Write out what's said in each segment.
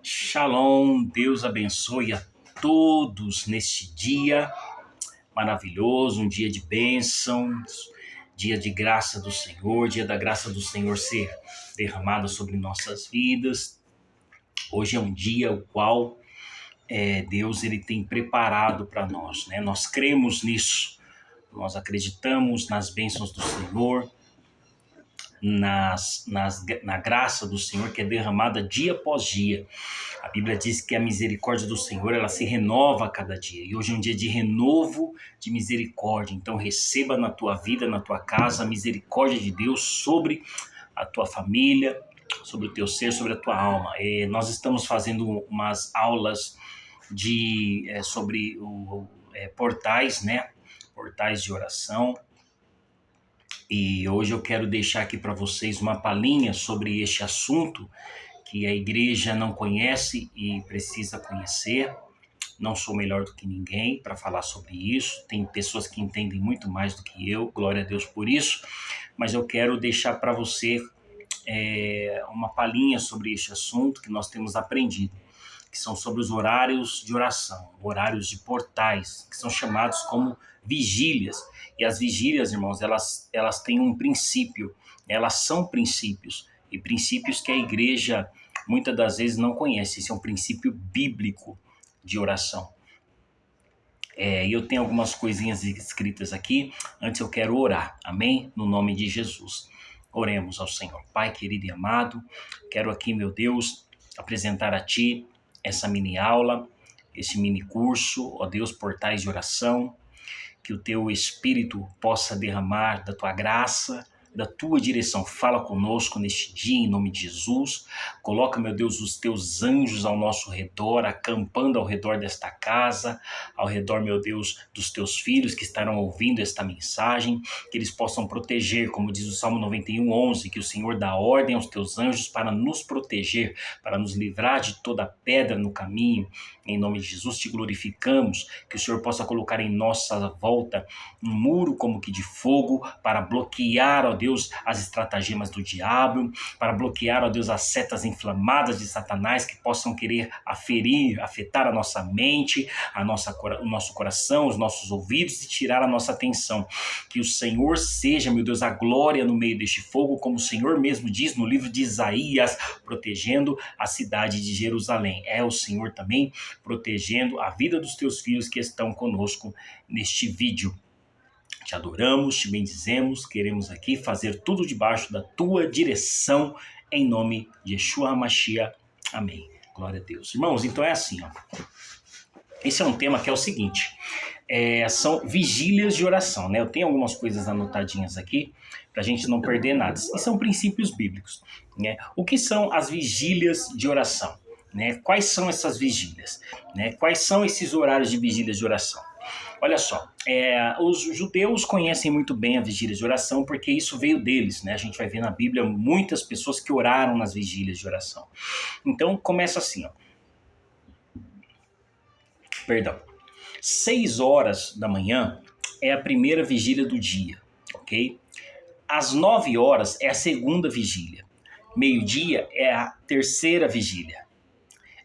Shalom, Deus abençoe a todos neste dia maravilhoso, um dia de bênçãos, dia de graça do Senhor, dia da graça do Senhor ser derramada sobre nossas vidas. Hoje é um dia o qual Deus ele tem preparado para nós, né? Nós cremos nisso, nós acreditamos nas bênçãos do Senhor, na graça do Senhor que é derramada dia após dia. A Bíblia diz que a misericórdia do Senhor ela se renova a cada dia. E hoje é um dia de renovo de misericórdia. Então receba na tua vida, na tua casa, a misericórdia de Deus sobre a tua família, sobre o teu ser, sobre a tua alma. Nós estamos fazendo umas aulas sobre portais, né? Portais de oração. E hoje eu quero deixar aqui para vocês uma palhinha sobre este assunto que a igreja não conhece e precisa conhecer. Não sou melhor do que ninguém para falar sobre isso. Tem pessoas que entendem muito mais do que eu, glória a Deus por isso. Mas eu quero deixar para você uma palhinha sobre este assunto que nós temos aprendido, que são sobre os horários de oração, horários de portais, que são chamados como vigílias. E as vigílias, irmãos, elas têm um princípio, elas são princípios, e princípios que a igreja muitas das vezes não conhece. Esse é um princípio bíblico de oração. E eu tenho algumas coisinhas escritas aqui, antes eu quero orar, amém? No nome de Jesus. Oremos ao Senhor. Pai querido e amado, quero aqui, meu Deus, apresentar a Ti essa mini aula, esse mini curso, ó Deus, portais de oração, que o Teu Espírito possa derramar da Tua graça, da Tua direção. Fala conosco neste dia, em nome de Jesus. Coloca, meu Deus, os Teus anjos ao nosso redor, acampando ao redor desta casa, ao redor, meu Deus, dos Teus filhos que estarão ouvindo esta mensagem, que eles possam proteger, como diz o Salmo 91:11, que o Senhor dá ordem aos Teus anjos para nos proteger, para nos livrar de toda pedra no caminho. Em nome de Jesus, Te glorificamos, que o Senhor possa colocar em nossa volta um muro como que de fogo, para bloquear, ó Deus, as estratagemas do diabo, para bloquear, ó Deus, as setas inflamadas de Satanás que possam querer afetar a nossa mente, o nosso coração, os nossos ouvidos e tirar a nossa atenção. Que o Senhor seja, meu Deus, a glória no meio deste fogo, como o Senhor mesmo diz no livro de Isaías, protegendo a cidade de Jerusalém. É o Senhor também protegendo a vida dos Teus filhos que estão conosco neste vídeo. Te adoramos, te bendizemos, queremos aqui fazer tudo debaixo da Tua direção, em nome de Yeshua HaMashiach. Amém. Glória a Deus. Irmãos, então é assim, ó. Esse é um tema que é o seguinte, são vigílias de oração, né? Eu tenho algumas coisas anotadinhas aqui, para a gente não perder nada. E são princípios bíblicos, né? O que são as vigílias de oração? Né? Quais são essas vigílias? Né? Quais são esses horários de vigílias de oração? Olha só, os judeus conhecem muito bem a vigília de oração porque isso veio deles, né? A gente vai ver na Bíblia muitas pessoas que oraram nas vigílias de oração. Então, começa assim, ó. 6 horas da manhã é a primeira vigília do dia, ok? Às 9 horas é a segunda vigília. Meio-dia é a terceira vigília.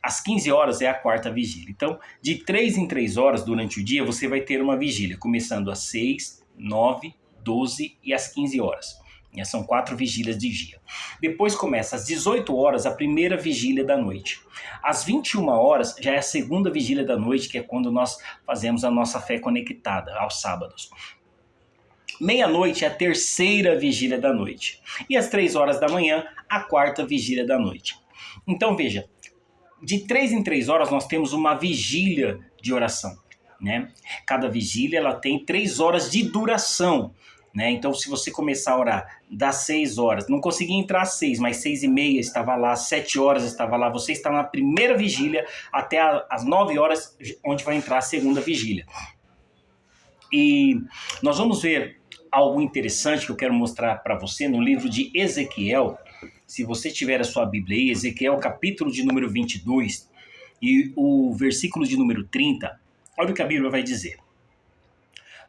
Às 15 horas é a quarta vigília. Então, de 3 em 3 horas durante o dia, você vai ter uma vigília, começando às 6, 9, 12 e às 15 horas. São 4 vigílias de dia. Depois começa às 18 horas a primeira vigília da noite. Às 21 horas já é a segunda vigília da noite, que é quando nós fazemos a nossa fé conectada, aos sábados. Meia-noite é a terceira vigília da noite. E às 3 horas da manhã, a quarta vigília da noite. Então veja, de 3 em 3 horas nós temos uma vigília de oração, né? Cada vigília ela tem 3 horas de duração, né? Então se você começar a orar das 6 horas, não consegui entrar às 6, mas 6:30 estava lá, 7 horas estava lá, você está na primeira vigília até às 9 horas, onde vai entrar a segunda vigília. E nós vamos ver algo interessante que eu quero mostrar para você no livro de Ezequiel. Se você tiver a sua Bíblia aí, Ezequiel capítulo de número 22 e o versículo de número 30, olha o que a Bíblia vai dizer.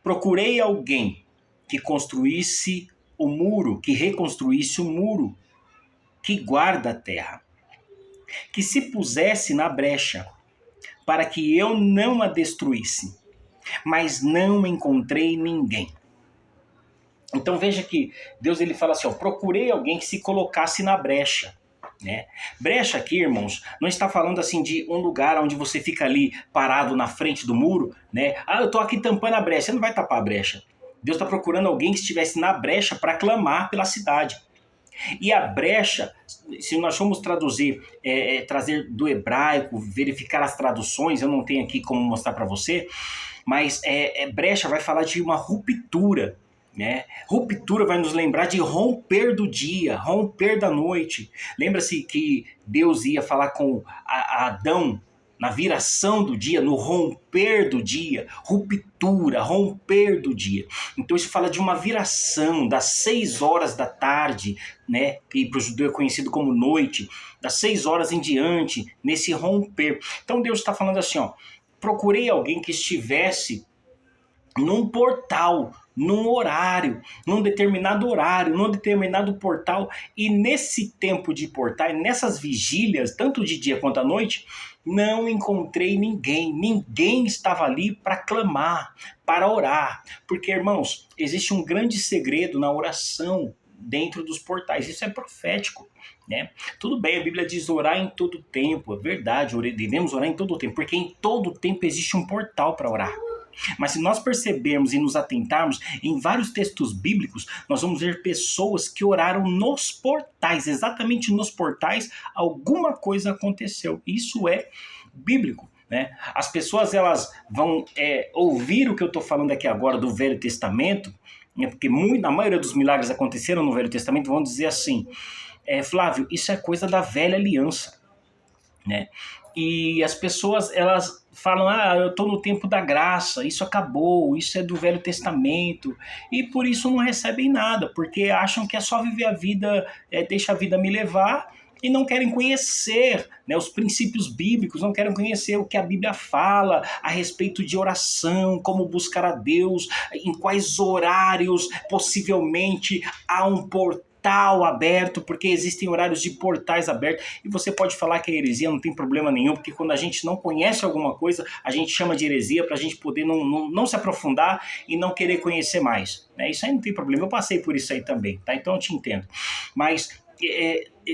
Procurei alguém que construísse o muro, que reconstruísse o muro que guarda a terra. que se pusesse na brecha, para que eu não a destruísse, mas não encontrei ninguém. Então veja que Deus ele fala assim, ó, procurei alguém que se colocasse na brecha. Né? Brecha aqui, irmãos, não está falando assim de um lugar onde você fica ali parado na frente do muro, né? Ah, eu estou aqui tampando a brecha. Você não vai tapar a brecha. Deus está procurando alguém que estivesse na brecha para clamar pela cidade. E a brecha, se nós formos traduzir, trazer do hebraico, verificar as traduções, eu não tenho aqui como mostrar para você, mas brecha vai falar de uma ruptura. Né? Ruptura vai nos lembrar de romper do dia, romper da noite. Lembra-se que Deus ia falar com Adão na viração do dia, no romper do dia, ruptura, romper do dia. Então isso fala de uma viração das 6 horas da tarde, né, que para o judeu é conhecido como noite, das 6 horas em diante, nesse romper. Então Deus está falando assim, ó, procurei alguém que estivesse num portal, num horário, num determinado horário, num determinado portal, e nesse tempo de portal, nessas vigílias, tanto de dia quanto à noite, não encontrei ninguém estava ali para clamar, para orar, porque, irmãos, existe um grande segredo na oração dentro dos portais, isso é profético. Né? Tudo bem, a Bíblia diz orar em todo tempo, é verdade, devemos orar em todo tempo, porque em todo tempo existe um portal para orar. Mas se nós percebermos e nos atentarmos em vários textos bíblicos, nós vamos ver pessoas que oraram nos portais, exatamente nos portais, alguma coisa aconteceu. Isso é bíblico. Né? As pessoas elas vão ouvir o que eu estou falando aqui agora do Velho Testamento, né? Porque a maioria dos milagres aconteceram no Velho Testamento, vão dizer assim, Flávio, isso é coisa da velha aliança. Né? E as pessoas elas falam, eu estou no tempo da graça, isso acabou, isso é do Velho Testamento, e por isso não recebem nada, porque acham que é só viver a vida, deixa a vida me levar, e não querem conhecer, né, os princípios bíblicos, não querem conhecer o que a Bíblia fala a respeito de oração, como buscar a Deus, em quais horários possivelmente há um portal aberto, porque existem horários de portais abertos, e você pode falar que é heresia, não tem problema nenhum, porque quando a gente não conhece alguma coisa, a gente chama de heresia para a gente poder não se aprofundar e não querer conhecer mais. Né? Isso aí não tem problema, eu passei por isso aí também, tá? Então eu te entendo. Mas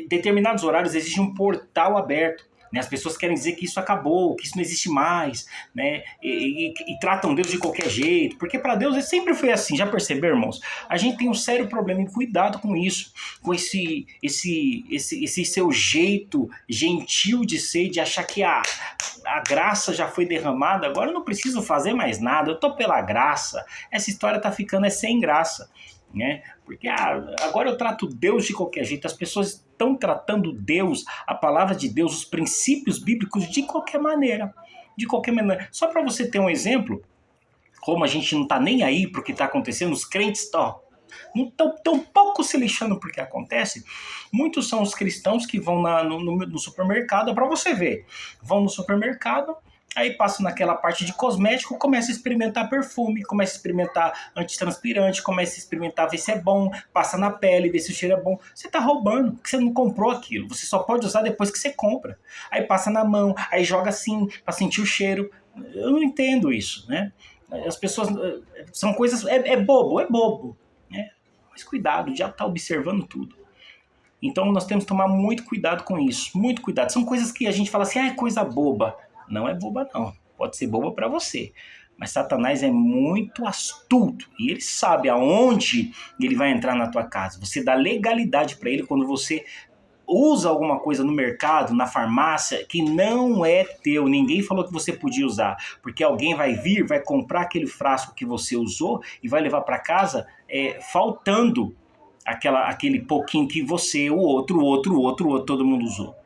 determinados horários existe um portal aberto. Né? As pessoas querem dizer que isso acabou, que isso não existe mais, né? E tratam Deus de qualquer jeito, porque para Deus sempre foi assim, já perceberam, irmãos? A gente tem um sério problema, e cuidado com isso, com esse seu jeito gentil de ser, de achar que a graça já foi derramada, agora eu não preciso fazer mais nada, eu tô pela graça, essa história tá ficando sem graça. Né? Porque agora eu trato Deus de qualquer jeito, as pessoas estão tratando Deus, a palavra de Deus, os princípios bíblicos de qualquer maneira, só para você ter um exemplo, como a gente não está nem aí para o que está acontecendo, os crentes estão tão pouco se lixando por que acontece. Muitos são os cristãos que vão no supermercado, para você ver, vão no supermercado, aí passa naquela parte de cosmético, começa a experimentar perfume, começa a experimentar antitranspirante, começa a experimentar ver se é bom, passa na pele, ver se o cheiro é bom. Você está roubando, porque você não comprou aquilo. Você só pode usar depois que você compra. Aí passa na mão, aí joga assim, para sentir o cheiro. Eu não entendo isso, né? As pessoas, são coisas, é bobo, né? Mas cuidado, o diabo está observando tudo. Então nós temos que tomar muito cuidado com isso, muito cuidado. São coisas que a gente fala assim, é coisa boba. Não é boba não, pode ser boba para você, mas Satanás é muito astuto e ele sabe aonde ele vai entrar na tua casa. Você dá legalidade para ele quando você usa alguma coisa no mercado, na farmácia, que não é teu, ninguém falou que você podia usar, porque alguém vai vir, vai comprar aquele frasco que você usou e vai levar para casa faltando aquele pouquinho que você, o outro, todo mundo usou.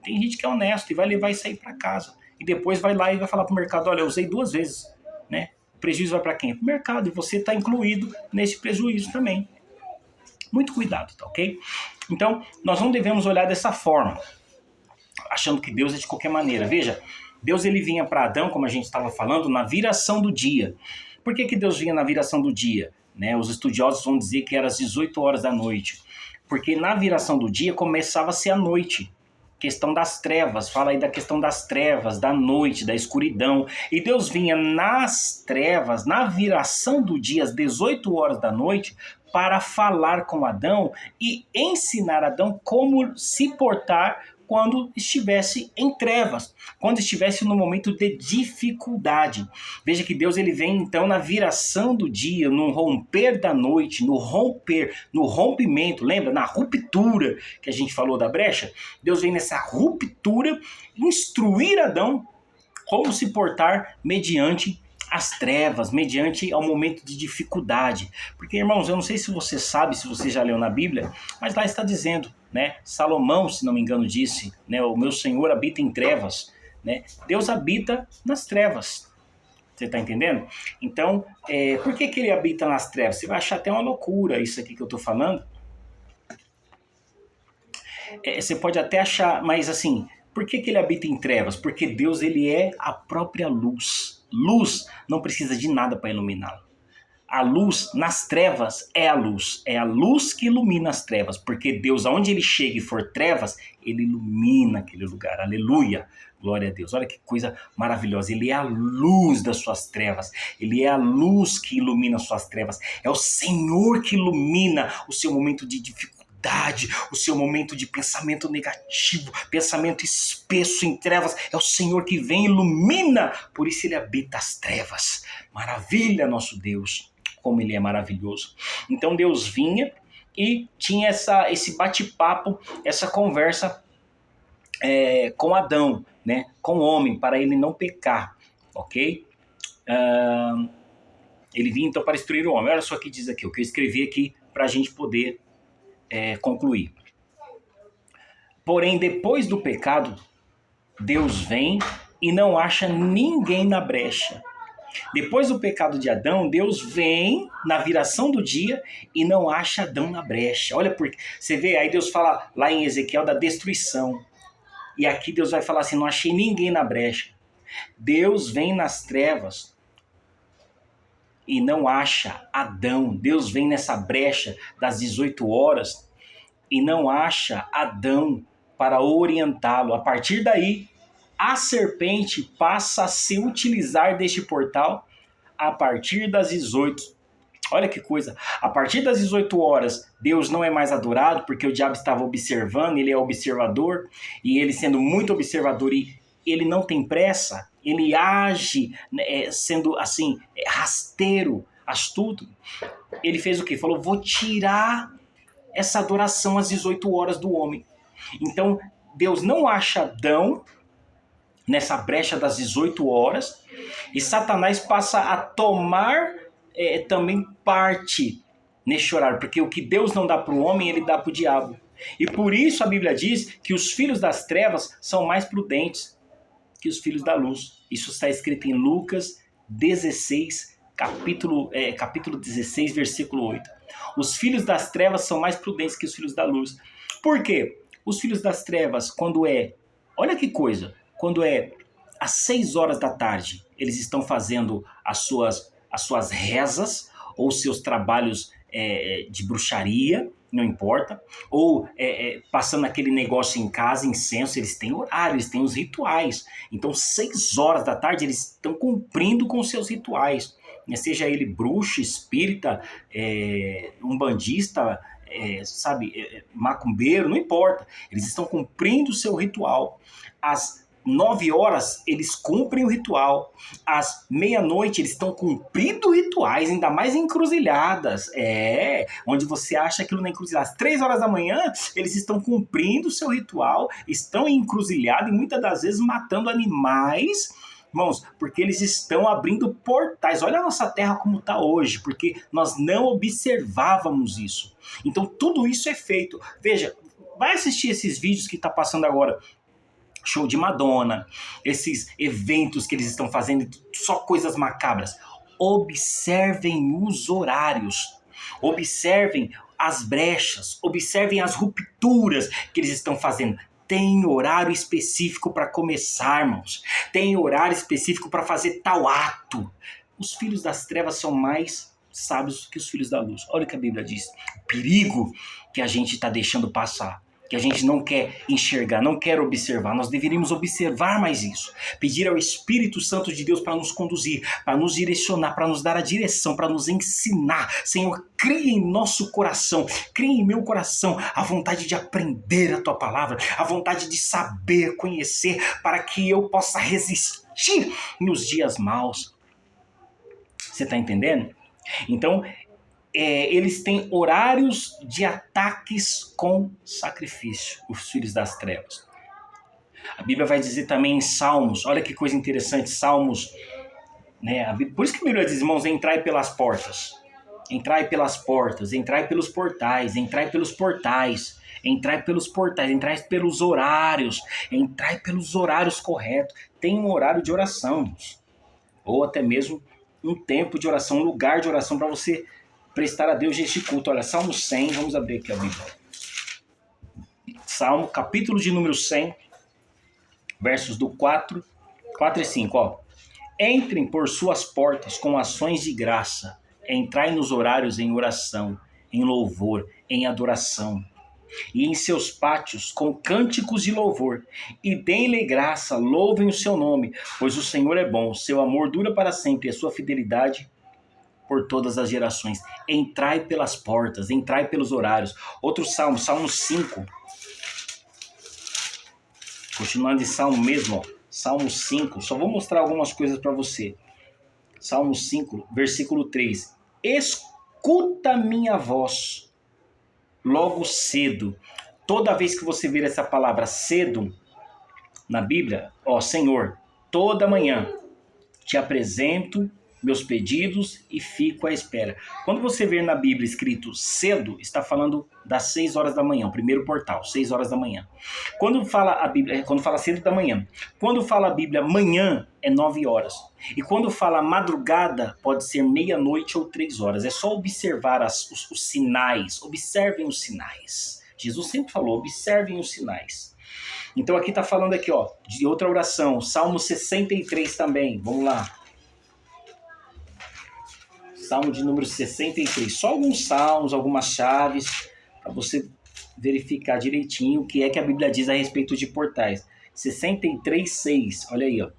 Tem gente que é honesto e vai levar isso aí para casa. E depois vai lá e vai falar para o mercado, olha, eu usei 2 vezes. Né? O prejuízo vai para quem? Para o mercado. E você está incluído nesse prejuízo também. Muito cuidado, tá ok? Então, nós não devemos olhar dessa forma, achando que Deus é de qualquer maneira. Veja, Deus ele vinha para Adão, como a gente estava falando, na viração do dia. Por que Deus vinha na viração do dia? Né? Os estudiosos vão dizer que era às 18 horas da noite. Porque na viração do dia começava a ser a noite. questão das trevas, fala aí da questão das trevas, da noite, da escuridão. E Deus vinha nas trevas, na viração do dia, às 18 horas da noite, para falar com Adão e ensinar Adão como se portar quando estivesse em trevas, quando estivesse no momento de dificuldade. Veja que Deus ele vem então na viração do dia, no romper da noite, no rompimento, lembra? Na ruptura que a gente falou da brecha. Deus vem nessa ruptura instruir Adão como se portar mediante as trevas, mediante ao momento de dificuldade. Porque, irmãos, eu não sei se você sabe, se você já leu na Bíblia, mas lá está dizendo, né? Salomão, se não me engano, disse, né? O meu Senhor habita em trevas, né? Deus habita nas trevas. Você está entendendo? Então, por que ele habita nas trevas? Você vai achar até uma loucura isso aqui que eu estou falando. Você pode até achar, mas assim, por que ele habita em trevas? Porque Deus ele é a própria luz. Luz não precisa de nada para iluminá-la. A luz nas trevas é a luz. É a luz que ilumina as trevas. Porque Deus, aonde ele chega e for trevas, ele ilumina aquele lugar. Aleluia. Glória a Deus. Olha que coisa maravilhosa. Ele é a luz das suas trevas. Ele é a luz que ilumina as suas trevas. É o Senhor que ilumina o seu momento de dificuldade, o seu momento de pensamento negativo, pensamento espesso em trevas. É o Senhor que vem e ilumina. Por isso ele habita as trevas. Maravilha, nosso Deus. Como ele é maravilhoso. Então Deus vinha e tinha esse bate-papo, essa conversa com Adão, né? Com o homem, para ele não pecar, ok? Ele vinha então para instruir o homem. Olha só o que diz aqui, o que eu escrevi aqui para a gente poder concluir. Porém, depois do pecado, Deus vem e não acha ninguém na brecha. Depois do pecado de Adão, Deus vem na viração do dia e não acha Adão na brecha. Olha, porque você vê, aí Deus fala lá em Ezequiel da destruição. E aqui Deus vai falar assim, não achei ninguém na brecha. Deus vem nas trevas e não acha Adão. Deus vem nessa brecha das 18 horas e não acha Adão para orientá-lo. A partir daí, a serpente passa a se utilizar deste portal a partir das 18. Olha que coisa. A partir das 18 horas, Deus não é mais adorado, porque o diabo estava observando, ele é observador, e ele sendo muito observador, e ele não tem pressa, ele age sendo assim, rasteiro, astuto. Ele fez o quê? Falou, vou tirar essa adoração às 18 horas do homem. Então, Deus não acha Adão nessa brecha das 18 horas, e Satanás passa a tomar também parte neste horário, porque o que Deus não dá para o homem, ele dá para o diabo. E por isso a Bíblia diz que os filhos das trevas são mais prudentes que os filhos da luz. Isso está escrito em Lucas 16, capítulo 16, versículo 8. Os filhos das trevas são mais prudentes que os filhos da luz. Por quê? Os filhos das trevas, olha que coisa, quando é às 6 horas da tarde, eles estão fazendo as suas rezas ou seus trabalhos de bruxaria, não importa, ou passando aquele negócio em casa, incenso, eles têm horário, eles têm os rituais. Então, 6 horas da tarde, eles estão cumprindo com seus rituais. Seja ele bruxo, espírita, umbandista, macumbeiro, não importa. Eles estão cumprindo o seu ritual. Às 9 horas, eles cumprem o ritual. Às meia-noite, eles estão cumprindo rituais, ainda mais em encruzilhadas. Onde você acha aquilo na encruzilhada. Às 3 horas da manhã, eles estão cumprindo o seu ritual, estão em encruzilhada e muitas das vezes matando animais, irmãos, porque eles estão abrindo portais. Olha a nossa terra como está hoje, porque nós não observávamos isso. Então, tudo isso é feito. Veja, vai assistir esses vídeos que está passando agora. Show de Madonna, esses eventos que eles estão fazendo, só coisas macabras. Observem os horários, observem as brechas, observem as rupturas que eles estão fazendo. Tem horário específico para começar, irmãos. Tem horário específico para fazer tal ato. Os filhos das trevas são mais sábios que os filhos da luz. Olha o que a Bíblia diz. O perigo que a gente está deixando passar. que a gente não quer enxergar, não quer observar. Nós deveríamos observar mais isso. Pedir ao Espírito Santo de Deus para nos conduzir, para nos direcionar, para nos dar a direção, para nos ensinar. Senhor, cria em nosso coração, cria em meu coração a vontade de aprender a Tua palavra, a vontade de saber, conhecer, para que eu possa resistir nos dias maus. Você está entendendo? Então, eles têm horários de ataques com sacrifício, os filhos das trevas. A Bíblia vai dizer também em Salmos, olha que coisa interessante, Salmos, né? Por isso que a Bíblia diz, irmãos, entrai pelas portas, entrai pelas portas, entrai pelos portais, entrai pelos portais, entrai pelos portais, entrai pelos horários, entrai pelos horários corretos. Tem um horário de oração, ou até mesmo um tempo de oração, um lugar de oração para você prestar a Deus este culto. Olha, Salmo 100, vamos abrir aqui a Bíblia. Salmo, capítulo de número 100, versos do 4 e 5, ó. Entrem por suas portas com ações de graça, entrai nos horários em oração, em louvor, em adoração, e em seus pátios com cânticos de louvor, e deem-lhe graça, louvem o seu nome, pois o Senhor é bom, seu amor dura para sempre, e a sua fidelidade por todas as gerações. Entrai pelas portas, entrai pelos horários. Outro salmo, Salmo 5. Continuando em salmo mesmo, ó. Salmo 5. Só vou mostrar algumas coisas para você. Salmo 5, versículo 3. Escuta minha voz logo cedo. Toda vez que você ver essa palavra cedo na Bíblia, ó, Senhor, toda manhã te apresento meus pedidos e fico à espera. Quando você ver na Bíblia escrito cedo, está falando das 6 horas da manhã, o primeiro portal, 6 horas da manhã. Quando fala a Bíblia, quando fala cedo da manhã. Quando fala a Bíblia manhã, é 9 horas. E quando fala madrugada, pode ser meia-noite ou 3 horas. É só observar os sinais. Observem os sinais. Jesus sempre falou, observem os sinais. Então aqui está falando aqui, ó, de outra oração, Salmo 63 também. Vamos lá. Salmo de número 63. Só alguns salmos, algumas chaves, para você verificar direitinho o que é que a Bíblia diz a respeito de portais. 63, 6. Olha aí, ó.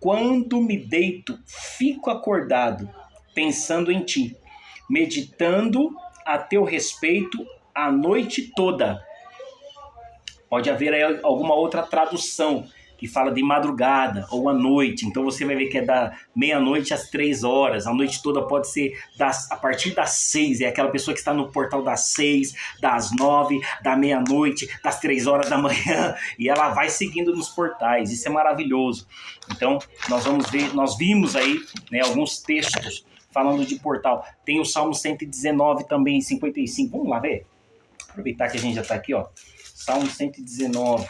Quando me deito, fico acordado, pensando em ti, meditando a teu respeito a noite toda. Pode haver aí alguma outra tradução que fala de madrugada ou à noite. Então você vai ver que é da meia-noite às 3 horas. A noite toda pode ser a partir das 6. É aquela pessoa que está no portal das 6, das 9, da meia-noite, das 3 horas da manhã. E ela vai seguindo nos portais. Isso é maravilhoso. Então nós vamos ver, nós vimos aí, né, alguns textos falando de portal. Tem o Salmo 119 também, 55. Vamos lá ver? Aproveitar que a gente já está aqui, ó. Salmo 119.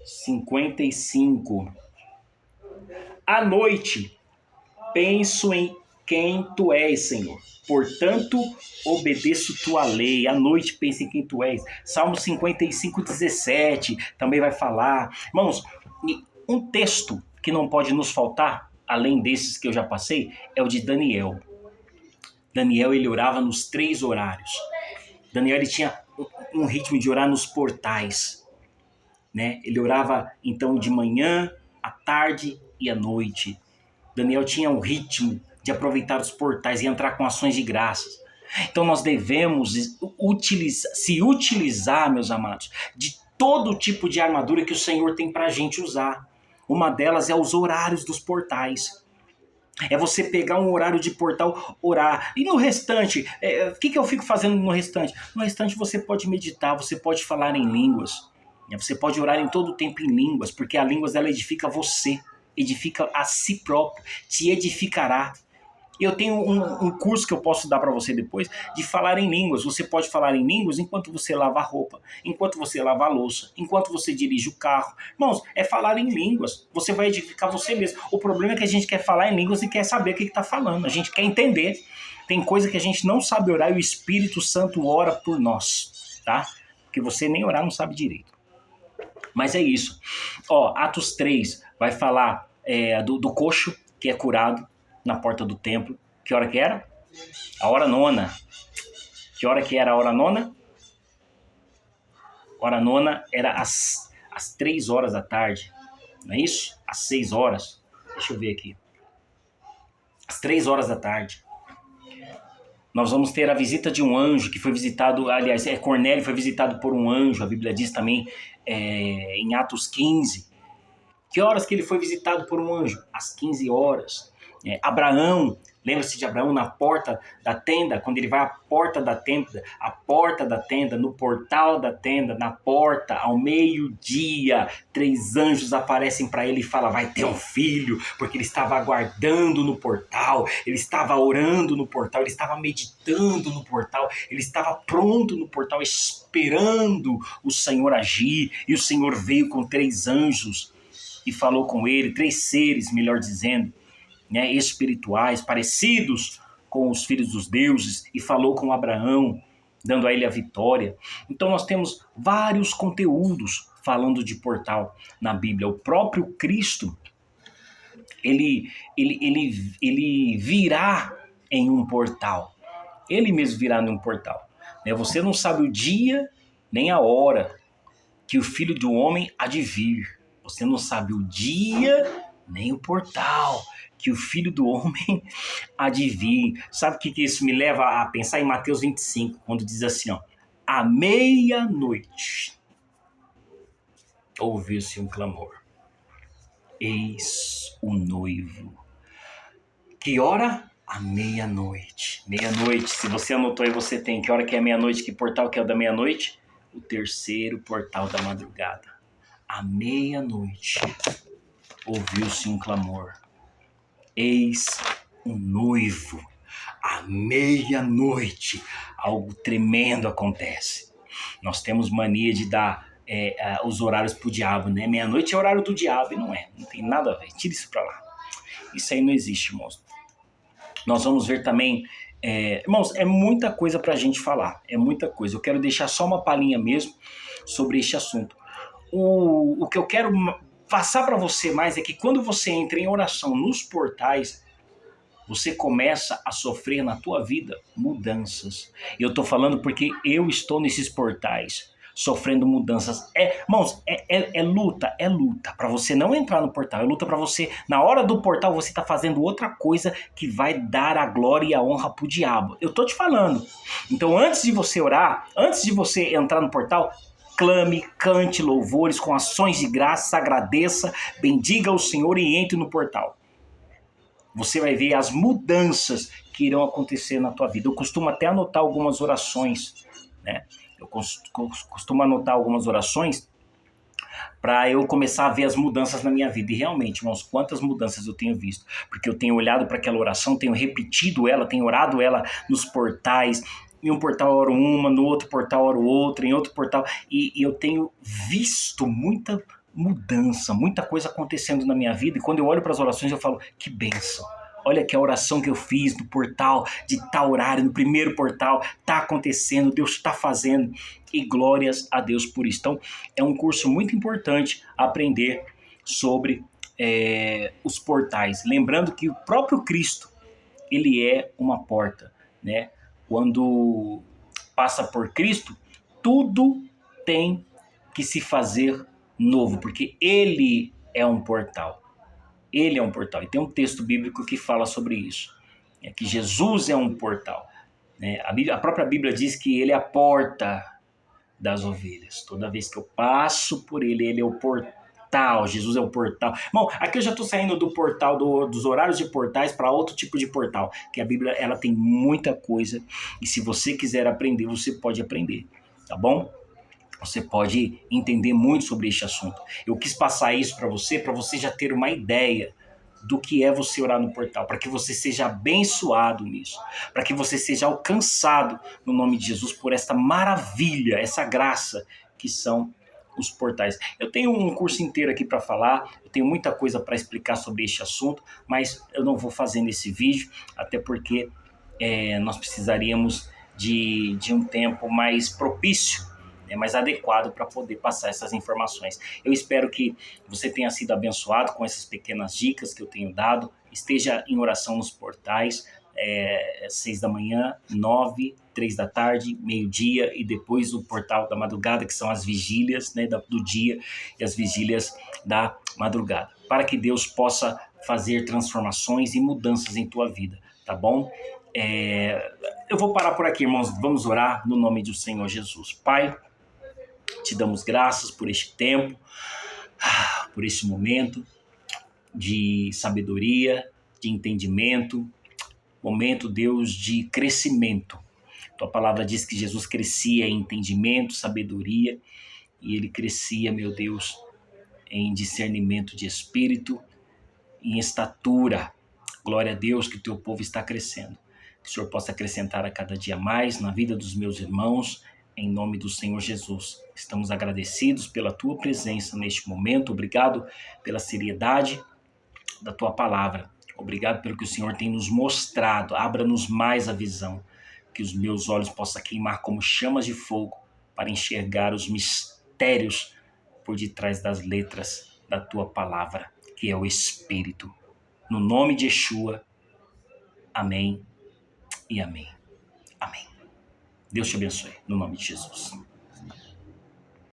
55. À noite, penso em quem tu és, Senhor. Portanto, obedeço tua lei. À noite, penso em quem tu és. Salmo 55, 17 também vai falar. Irmãos, um texto que não pode nos faltar, além desses que eu já passei, é o de Daniel. Daniel, ele orava nos 3 horários. Daniel, ele tinha um ritmo de orar nos portais. Né? Ele orava então de manhã, à tarde e à noite. Daniel tinha um ritmo de aproveitar os portais e entrar com ações de graças. Então nós devemos se utilizar, meus amados, de todo tipo de armadura que o Senhor tem para a gente usar. Uma delas é os horários dos portais. É você pegar um horário de portal, orar. E no restante, o que eu fico fazendo no restante? No restante você pode meditar, você pode falar em línguas. Você pode orar em todo o tempo em línguas, porque a língua ela edifica você, edifica a si próprio, te edificará. Eu tenho um curso que eu posso dar para você depois de falar em línguas. Você pode falar em línguas enquanto você lava a roupa, enquanto você lava a louça, enquanto você dirige o carro. Irmãos, é falar em línguas. Você vai edificar você mesmo. O problema é que a gente quer falar em línguas e quer saber o que está falando. A gente quer entender. Tem coisa que a gente não sabe orar e o Espírito Santo ora por nós, tá? Porque você nem orar não sabe direito. Mas é isso. Ó, Atos 3 vai falar do coxo que é curado na porta do templo. Que hora que era? A hora 9. Que hora que era a hora nona? Hora nona era às 3 horas da tarde, não é isso? Às 6 horas. Deixa eu ver aqui. Às 3 horas da tarde. Nós vamos ter a visita de um anjo que foi visitado, aliás, Cornélio foi visitado por um anjo, a Bíblia diz também em Atos 15. Que horas que ele foi visitado por um anjo? Às 15 horas. Abraão, lembra-se de Abraão na porta da tenda, quando ele vai à porta da tenda, no portal da tenda, na porta, ao meio-dia, 3 anjos aparecem para ele e falam, vai ter um filho, porque ele estava aguardando no portal, ele estava orando no portal, ele estava meditando no portal, ele estava pronto no portal, esperando o Senhor agir, e o Senhor veio com 3 anjos e falou com ele, 3 seres, melhor dizendo, espirituais, parecidos com os filhos dos deuses, e falou com Abraão, dando a ele a vitória. Então nós temos vários conteúdos falando de portal na Bíblia. O próprio Cristo, ele virá em um portal. Ele mesmo virá em um portal. Você não sabe o dia nem a hora que o Filho do Homem há de vir. Você não sabe o dia nem o portal que o Filho do Homem há de vir. Sabe o que isso me leva a pensar? Em Mateus 25, quando diz assim, à meia-noite ouviu-se um clamor. Eis o noivo. Que hora? À meia-noite. Meia-noite, se você anotou aí, você tem. Que hora que é meia-noite? Que portal que é o da meia-noite? O terceiro portal da madrugada. À meia-noite ouviu-se um clamor. Eis o noivo. À meia-noite, algo tremendo acontece. Nós temos mania de dar os horários pro diabo, né? Meia-noite é horário do diabo e não tem nada a ver. Tira isso pra lá. Isso aí não existe, irmãos. Nós vamos ver também, irmãos, é muita coisa pra gente falar, é muita coisa. Eu quero deixar só uma palhinha mesmo sobre este assunto. O que eu quero passar para você mais é que quando você entra em oração nos portais, você começa a sofrer na tua vida mudanças. Eu estou falando porque eu estou nesses portais, sofrendo mudanças. Irmãos, é luta para você não entrar no portal, é luta para você, na hora do portal, você está fazendo outra coisa que vai dar a glória e a honra pro diabo. Eu estou te falando. Então, antes de você orar, antes de você entrar no portal, clame, cante louvores com ações de graça, agradeça, bendiga o Senhor e entre no portal. Você vai ver as mudanças que irão acontecer na tua vida. Eu costumo até anotar algumas orações, né? Eu costumo anotar algumas orações para eu começar a ver as mudanças na minha vida. E realmente, irmãos, quantas mudanças eu tenho visto. Porque eu tenho olhado para aquela oração, tenho repetido ela, tenho orado ela nos portais. Em um portal eu oro uma, no outro portal eu oro outra, em outro portal. E eu tenho visto muita mudança, muita coisa acontecendo na minha vida. E quando eu olho para as orações eu falo, que bênção. Olha que a oração que eu fiz no portal, de tal horário, no primeiro portal, está acontecendo, Deus está fazendo. E glórias a Deus por isso. Então, é um curso muito importante aprender sobre os portais. Lembrando que o próprio Cristo, ele é uma porta, né? Quando passa por Cristo, tudo tem que se fazer novo, porque ele é um portal. Ele é um portal. E tem um texto bíblico que fala sobre isso. É que Jesus é um portal. Né? A própria Bíblia diz que ele é a porta das ovelhas. Toda vez que eu passo por ele, ele é o portal. Jesus é o portal. Bom, aqui eu já estou saindo do portal, dos horários de portais para outro tipo de portal. Que a Bíblia ela tem muita coisa. E se você quiser aprender, você pode aprender. Tá bom? Você pode entender muito sobre este assunto. Eu quis passar isso para você já ter uma ideia do que é você orar no portal, para que você seja abençoado nisso, para que você seja alcançado no nome de Jesus por esta maravilha, essa graça que são os portais. Eu tenho um curso inteiro aqui para falar, eu tenho muita coisa para explicar sobre este assunto, mas eu não vou fazer nesse vídeo, até porque nós precisaríamos de um tempo mais propício, mais adequado para poder passar essas informações. Eu espero que você tenha sido abençoado com essas pequenas dicas que eu tenho dado, esteja em oração nos portais, 6 da manhã, 9, 3 da tarde, meio-dia e depois o portal da madrugada, que são as vigílias, né, do dia e as vigílias da madrugada. Para que Deus possa fazer transformações e mudanças em tua vida, tá bom? Eu vou parar por aqui, irmãos. Vamos orar no nome do Senhor Jesus. Pai, te damos graças por este tempo, por este momento de sabedoria, de entendimento, momento, Deus, de crescimento. Tua palavra diz que Jesus crescia em entendimento, sabedoria, e ele crescia, meu Deus, em discernimento de espírito, em estatura. Glória a Deus que o teu povo está crescendo. Que o Senhor possa acrescentar a cada dia mais na vida dos meus irmãos, em nome do Senhor Jesus. Estamos agradecidos pela tua presença neste momento. Obrigado pela seriedade da tua palavra. Obrigado pelo que o Senhor tem nos mostrado. Abra-nos mais a visão. Que os meus olhos possam queimar como chamas de fogo para enxergar os mistérios por detrás das letras da tua palavra, que é o Espírito. No nome de Yeshua. Amém e amém. Amém. Deus te abençoe. No nome de Jesus.